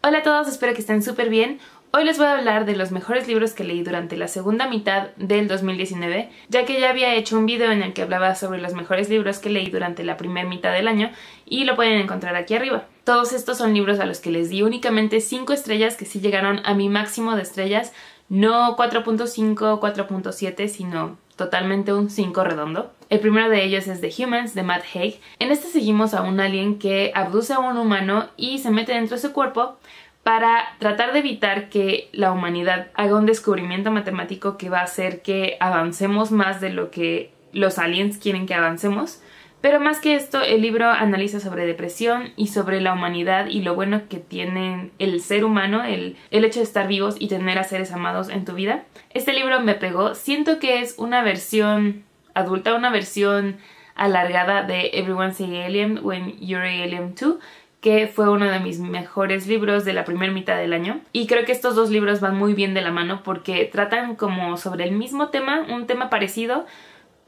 Hola a todos, espero que estén súper bien. Hoy les voy a hablar de los mejores libros que leí durante la segunda mitad del 2019, ya que ya había hecho un video en el que hablaba sobre los mejores libros que leí durante la primera mitad del año y lo pueden encontrar aquí arriba. Todos estos son libros a los que les di únicamente 5 estrellas, que sí llegaron a mi máximo de estrellas, no 4.5, 4.7, sino totalmente un 5 redondo. El primero de ellos es The Humans, de Matt Haig. En este seguimos a un alien que abduce a un humano y se mete dentro de su cuerpo para tratar de evitar que la humanidad haga un descubrimiento matemático que va a hacer que avancemos más de lo que los aliens quieren que avancemos. Pero más que esto, el libro analiza sobre depresión y sobre la humanidad y lo bueno que tiene el ser humano, el hecho de estar vivos y tener a seres amados en tu vida. Este libro me pegó. Siento que es una versión adulta, una versión alargada de Everyone's an Alien When You're an Alien Too, que fue uno de mis mejores libros de la primera mitad del año. Y creo que estos dos libros van muy bien de la mano porque tratan como sobre el mismo tema, un tema parecido,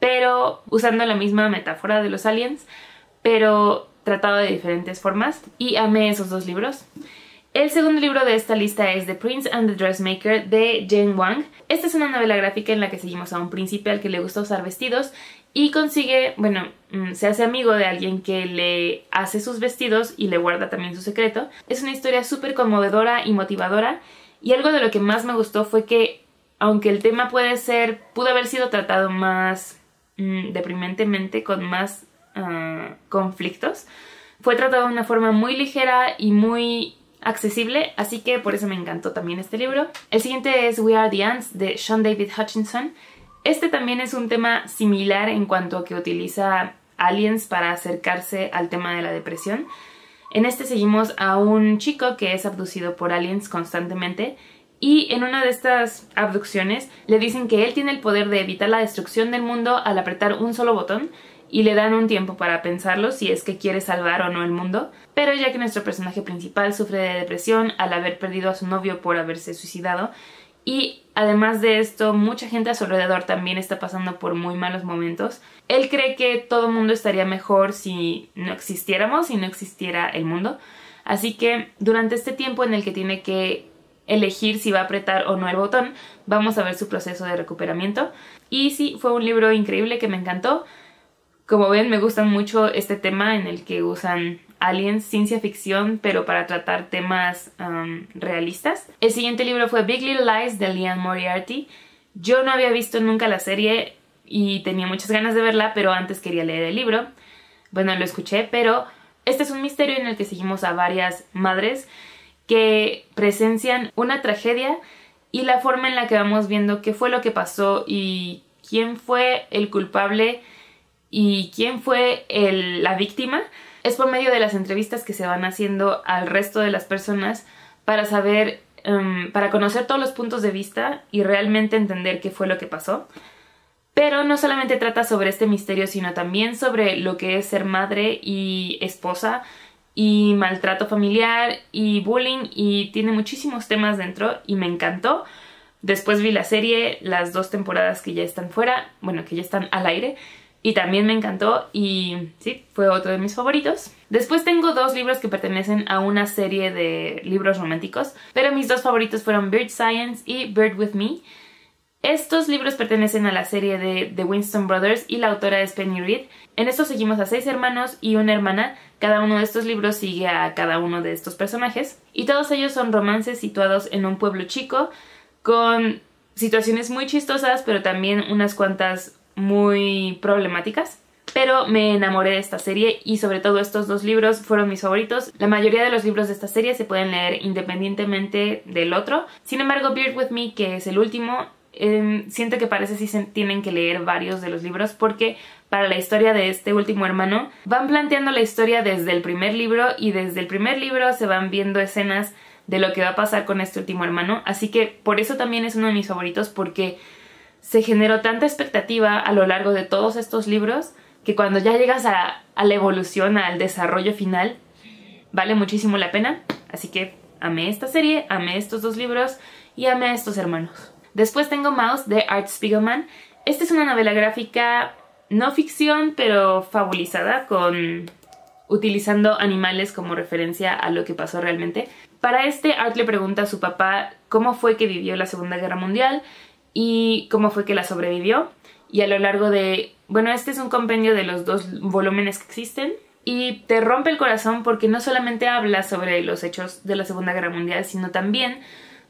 pero usando la misma metáfora de los aliens, pero tratado de diferentes formas. Y amé esos dos libros. El segundo libro de esta lista es The Prince and the Dressmaker, de Jen Wang. Esta es una novela gráfica en la que seguimos a un príncipe al que le gusta usar vestidos y consigue, se hace amigo de alguien que le hace sus vestidos y le guarda también su secreto. Es una historia súper conmovedora y motivadora, y algo de lo que más me gustó fue que, aunque el tema pudo haber sido tratado más deprimentemente, con más conflictos, fue tratado de una forma muy ligera y muy accesible, así que por eso me encantó también este libro. El siguiente es We Are the Ants, de Sean David Hutchinson. Este también es un tema similar en cuanto a que utiliza aliens para acercarse al tema de la depresión. En este seguimos a un chico que es abducido por aliens constantemente, y en una de estas abducciones le dicen que él tiene el poder de evitar la destrucción del mundo al apretar un solo botón, y le dan un tiempo para pensarlo si es que quiere salvar o no el mundo. Pero ya que nuestro personaje principal sufre de depresión al haber perdido a su novio por haberse suicidado, y además de esto mucha gente a su alrededor también está pasando por muy malos momentos, él cree que todo el mundo estaría mejor si no existiéramos, si no existiera el mundo. Así que durante este tiempo en el que tiene que elegir si va a apretar o no el botón, vamos a ver su proceso de recuperamiento. Y sí, fue un libro increíble que me encantó. Como ven, me gusta mucho este tema en el que usan aliens, ciencia ficción, pero para tratar temas realistas. El siguiente libro fue Big Little Lies, de Liane Moriarty. Yo no había visto nunca la serie y tenía muchas ganas de verla, pero antes quería leer el libro. Bueno, lo escuché, pero este es un misterio en el que seguimos a varias madres que presencian una tragedia, y la forma en la que vamos viendo qué fue lo que pasó y quién fue el culpable y quién fue la víctima es por medio de las entrevistas que se van haciendo al resto de las personas para saber, para conocer todos los puntos de vista y realmente entender qué fue lo que pasó. Pero no solamente trata sobre este misterio, sino también sobre lo que es ser madre y esposa y maltrato familiar y bullying, y tiene muchísimos temas dentro y me encantó. Después vi la serie, las 2 temporadas que ya están fuera, bueno, que ya están al aire, y también me encantó y sí, fue otro de mis favoritos. Después tengo 2 libros que pertenecen a una serie de libros románticos, pero mis 2 favoritos fueron Bird Science y Bird With Me. Estos libros pertenecen a la serie de The Winston Brothers y la autora es Penny Reid. En estos seguimos a 6 hermanos y una hermana. Cada uno de estos libros sigue a cada uno de estos personajes, y todos ellos son romances situados en un pueblo chico con situaciones muy chistosas, pero también unas cuantas muy problemáticas. Pero me enamoré de esta serie y sobre todo estos 2 libros fueron mis favoritos. La mayoría de los libros de esta serie se pueden leer independientemente del otro. Sin embargo, Bird With Me, que es el último, siento que parece sí se tienen que leer varios de los libros, porque para la historia de este último hermano van planteando la historia desde el primer libro, y desde el primer libro se van viendo escenas de lo que va a pasar con este último hermano. Así que por eso también es uno de mis favoritos, porque se generó tanta expectativa a lo largo de todos estos libros que cuando ya llegas a la evolución, al desarrollo final, vale muchísimo la pena. Así que amé esta serie, amé estos 2 libros y amé a estos hermanos. Después tengo Mouse, de Art Spiegelman. Esta es una novela gráfica no ficción, pero fabulizada, utilizando animales como referencia a lo que pasó realmente. Para este, Art le pregunta a su papá cómo fue que vivió la Segunda Guerra Mundial y cómo fue que la sobrevivió. Y a lo largo de... Bueno, este es un compendio de los 2 volúmenes que existen. Y te rompe el corazón porque no solamente habla sobre los hechos de la Segunda Guerra Mundial, sino también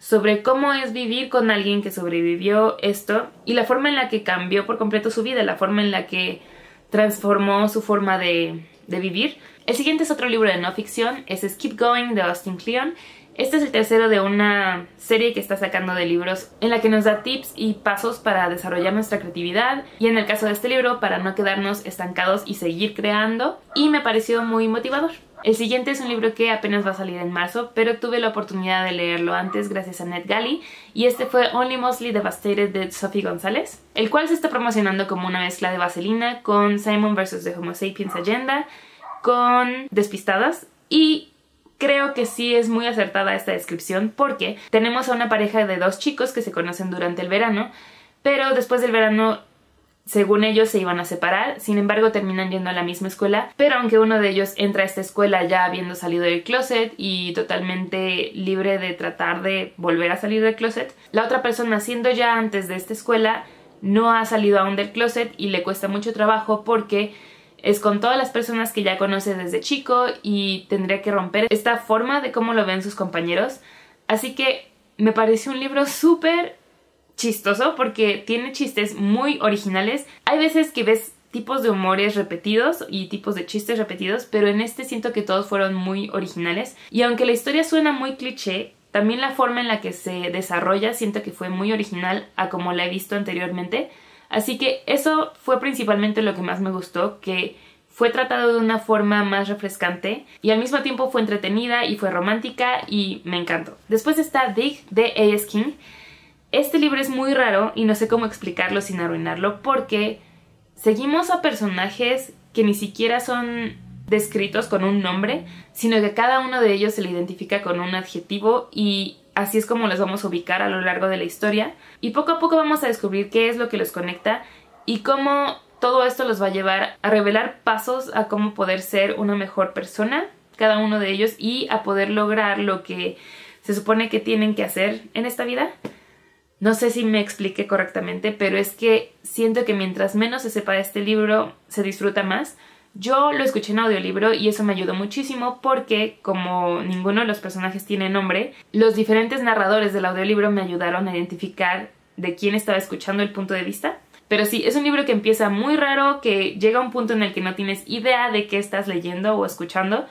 sobre cómo es vivir con alguien que sobrevivió esto y la forma en la que cambió por completo su vida, la forma en la que transformó su forma de vivir. El siguiente es otro libro de no ficción, es Keep Going de Austin Kleon. Este es el tercero de una serie que está sacando de libros en la que nos da tips y pasos para desarrollar nuestra creatividad y en el caso de este libro para no quedarnos estancados y seguir creando, y me pareció muy motivador. El siguiente es un libro que apenas va a salir en marzo, pero tuve la oportunidad de leerlo antes gracias a NetGalley, y este fue Only Mostly Devastated de Sophie González, el cual se está promocionando como una mezcla de Vaselina con Simon vs. The Homo Sapiens Agenda, con Despistadas, y creo que sí es muy acertada esta descripción porque tenemos a una pareja de 2 chicos que se conocen durante el verano, pero después del verano, según ellos, se iban a separar. Sin embargo, terminan yendo a la misma escuela, pero aunque uno de ellos entra a esta escuela ya habiendo salido del closet y totalmente libre de tratar de volver a salir del closet, la otra persona, siendo ya antes de esta escuela, no ha salido aún del closet y le cuesta mucho trabajo porque es con todas las personas que ya conoce desde chico y tendría que romper esta forma de cómo lo ven sus compañeros. Así que me pareció un libro súper chistoso porque tiene chistes muy originales. Hay veces que ves tipos de humores repetidos y tipos de chistes repetidos, pero en este siento que todos fueron muy originales. Y aunque la historia suena muy cliché, también la forma en la que se desarrolla siento que fue muy original a como la he visto anteriormente. Así que eso fue principalmente lo que más me gustó, que fue tratado de una forma más refrescante y al mismo tiempo fue entretenida y fue romántica y me encantó. Después está Dig de A.S. King. Este libro es muy raro y no sé cómo explicarlo sin arruinarlo porque seguimos a personajes que ni siquiera son descritos con un nombre, sino que cada uno de ellos se le identifica con un adjetivo y así es como los vamos a ubicar a lo largo de la historia. Y poco a poco vamos a descubrir qué es lo que los conecta y cómo todo esto los va a llevar a revelar pasos a cómo poder ser una mejor persona, cada uno de ellos, y a poder lograr lo que se supone que tienen que hacer en esta vida. No sé si me expliqué correctamente, pero es que siento que mientras menos se sepa de este libro, se disfruta más. Yo lo escuché en audiolibro y eso me ayudó muchísimo porque, como ninguno de los personajes tiene nombre, los diferentes narradores del audiolibro me ayudaron a identificar de quién estaba escuchando el punto de vista. Pero sí, es un libro que empieza muy raro, que llega a un punto en el que no tienes idea de qué estás leyendo o escuchando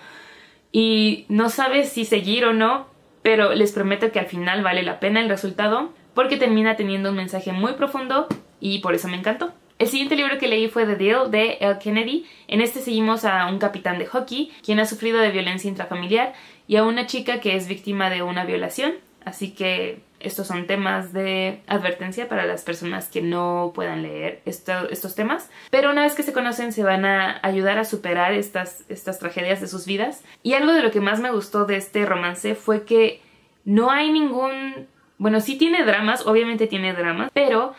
y no sabes si seguir o no, pero les prometo que al final vale la pena el resultado porque termina teniendo un mensaje muy profundo y por eso me encantó. El siguiente libro que leí fue The Deal de Elle Kennedy. En este seguimos a un capitán de hockey quien ha sufrido de violencia intrafamiliar y a una chica que es víctima de una violación. Así que estos son temas de advertencia para las personas que no puedan leer estos temas. Pero una vez que se conocen se van a ayudar a superar estas tragedias de sus vidas. Y algo de lo que más me gustó de este romance fue que no hay ningún... Bueno, sí tiene dramas, obviamente tiene dramas, pero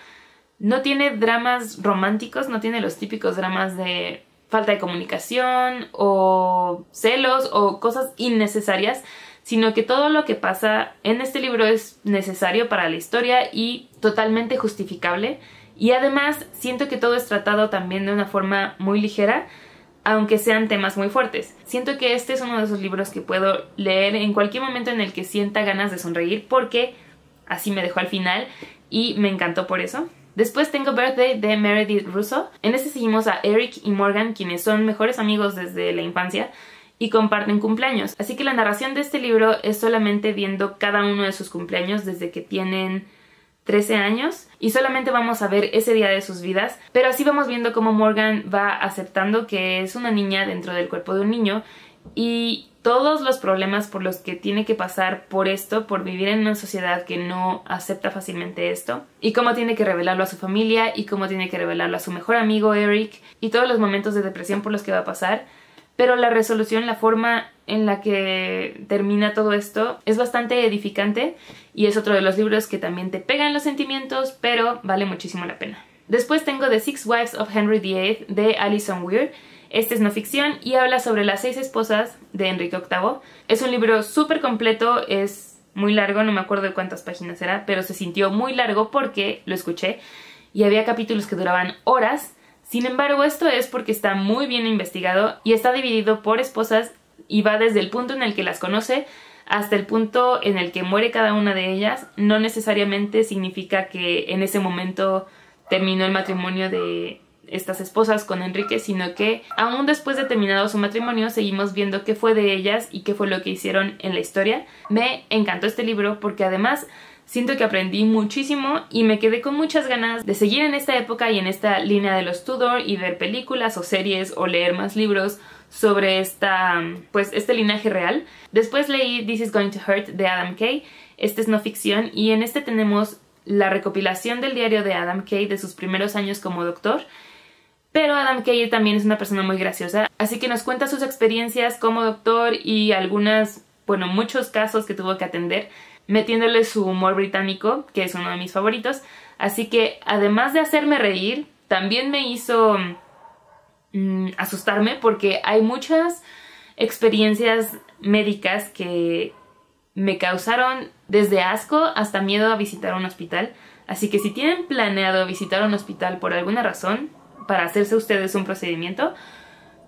no tiene dramas románticos, no tiene los típicos dramas de falta de comunicación o celos o cosas innecesarias, sino que todo lo que pasa en este libro es necesario para la historia y totalmente justificable. Y además siento que todo es tratado también de una forma muy ligera, aunque sean temas muy fuertes. Siento que este es uno de esos libros que puedo leer en cualquier momento en el que sienta ganas de sonreír porque así me dejó al final y me encantó por eso. Después tengo Birthday de Meredith Russo. En este seguimos a Eric y Morgan, quienes son mejores amigos desde la infancia y comparten cumpleaños. Así que la narración de este libro es solamente viendo cada uno de sus cumpleaños desde que tienen 13 años y solamente vamos a ver ese día de sus vidas, pero así vamos viendo cómo Morgan va aceptando que es una niña dentro del cuerpo de un niño y todos los problemas por los que tiene que pasar por esto, por vivir en una sociedad que no acepta fácilmente esto, y cómo tiene que revelarlo a su familia y cómo tiene que revelarlo a su mejor amigo Eric y todos los momentos de depresión por los que va a pasar. Pero la resolución, la forma en la que termina todo esto es bastante edificante y es otro de los libros que también te pega en los sentimientos, pero vale muchísimo la pena. Después tengo The Six Wives of Henry VIII de Alison Weir. Este es no ficción y habla sobre las 6 esposas de Enrique VIII. Es un libro súper completo, es muy largo, no me acuerdo de cuántas páginas era, pero se sintió muy largo porque lo escuché y había capítulos que duraban horas. Sin embargo, esto es porque está muy bien investigado y está dividido por esposas y va desde el punto en el que las conoce hasta el punto en el que muere cada una de ellas. No necesariamente significa que en ese momento terminó el matrimonio de estas esposas con Enrique, sino que aún después de terminado su matrimonio seguimos viendo qué fue de ellas y qué fue lo que hicieron en la historia. Me encantó este libro porque además siento que aprendí muchísimo y me quedé con muchas ganas de seguir en esta época y en esta línea de los Tudor y ver películas o series o leer más libros sobre este linaje real. Después leí This is Going to Hurt de Adam Kay. Este es no ficción y en este tenemos la recopilación del diario de Adam Kay de sus primeros años como doctor. Pero Adam Kay también es una persona muy graciosa, así que nos cuenta sus experiencias como doctor y muchos casos que tuvo que atender, metiéndole su humor británico, que es uno de mis favoritos. Así que además de hacerme reír, también me hizo asustarme porque hay muchas experiencias médicas que me causaron desde asco hasta miedo a visitar un hospital. Así que si tienen planeado visitar un hospital por alguna razón, para hacerse ustedes un procedimiento,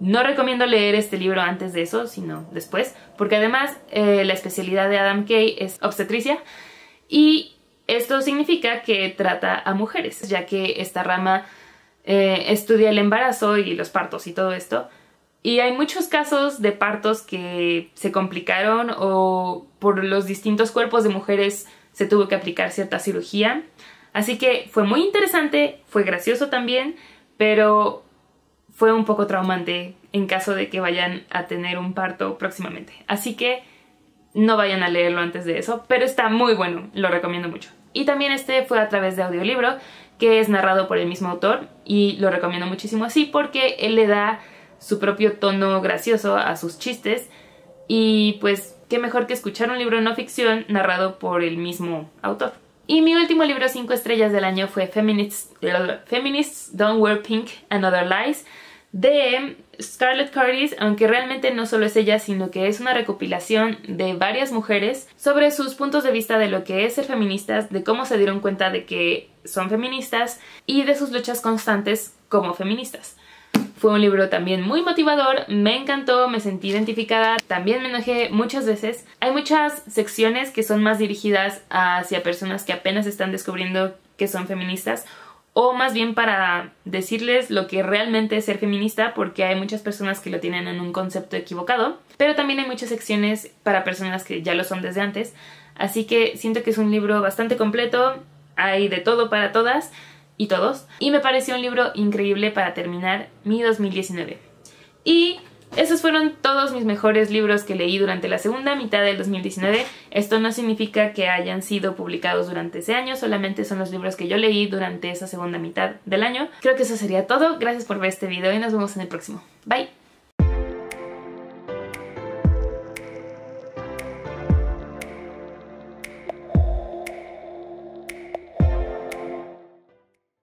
no recomiendo leer este libro antes de eso, sino después, porque además la especialidad de Adam Kay es obstetricia y esto significa que trata a mujeres, ya que esta rama estudia el embarazo y los partos y todo esto. Y hay muchos casos de partos que se complicaron o por los distintos cuerpos de mujeres se tuvo que aplicar cierta cirugía. Así que fue muy interesante, fue gracioso también, pero fue un poco traumante en caso de que vayan a tener un parto próximamente. Así que no vayan a leerlo antes de eso, pero está muy bueno, lo recomiendo mucho. Y también este fue a través de audiolibro, que es narrado por el mismo autor, y lo recomiendo muchísimo así porque él le da su propio tono gracioso a sus chistes, y pues qué mejor que escuchar un libro de no ficción narrado por el mismo autor. Y mi último libro 5 estrellas del año fue Feminists Don't Wear Pink and Other Lies de Scarlett Curtis, aunque realmente no solo es ella, sino que es una recopilación de varias mujeres sobre sus puntos de vista de lo que es ser feministas, de cómo se dieron cuenta de que son feministas y de sus luchas constantes como feministas. Fue un libro también muy motivador, me encantó, me sentí identificada, también me enojé muchas veces. Hay muchas secciones que son más dirigidas hacia personas que apenas están descubriendo que son feministas, o más bien para decirles lo que realmente es ser feminista, porque hay muchas personas que lo tienen en un concepto equivocado, pero también hay muchas secciones para personas que ya lo son desde antes, así que siento que es un libro bastante completo, hay de todo para todas y todos, y me pareció un libro increíble para terminar mi 2019. Y esos fueron todos mis mejores libros que leí durante la segunda mitad del 2019. Esto no significa que hayan sido publicados durante ese año, solamente son los libros que yo leí durante esa segunda mitad del año. Creo que eso sería todo. Gracias por ver este video y nos vemos en el próximo. Bye.